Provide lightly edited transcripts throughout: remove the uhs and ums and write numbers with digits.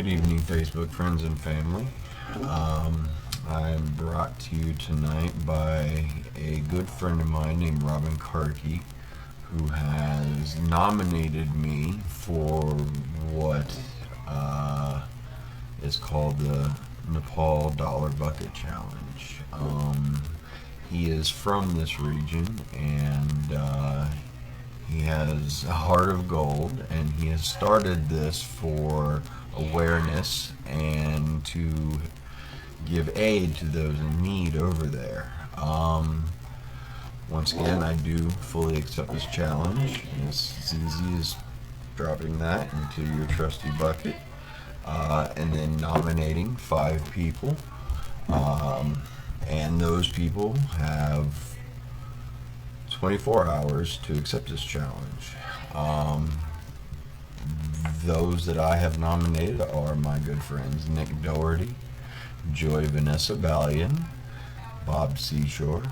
evening, Facebook friends and family. I'm brought to you tonight by a good friend of mine named Robin Karki, who has nominated me for what is called the Nepal Dollar Bucket Challenge. He is from this region, and he has a heart of gold, and he has started this for awareness and to give aid to those in need over there. Once again, I do fully accept this challenge. It's as easy as dropping that into your trusty bucket and then nominating 5 people. And those people have 24 hours to accept this challenge. Those that I have nominated are my good friends Nick Doherty, Joy Vanessa Ballion, Bob Seashore,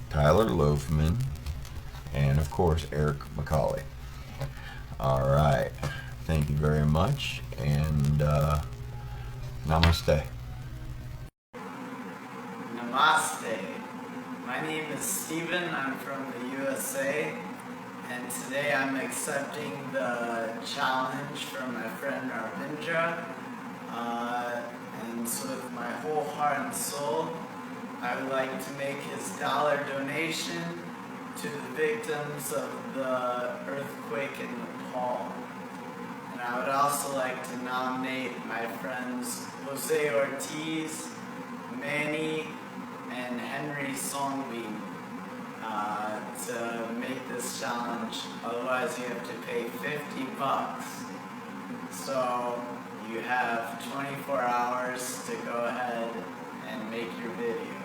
Tyler Loafman, and of course Eric McCauley. All right, thank you very much, and namaste. Namaste. My name is Steven. I'm from the USA, and today I'm accepting the challenge from my friend Arvindra. And so with my whole heart and soul, I would like to make his dollar donation to the victims of the earthquake in Nepal. And I would also like to nominate my friends Jose Ortiz, Manny, and Henry Songbeam to make this challenge. Otherwise you have to pay $50. So you have 24 hours to go ahead and make your video.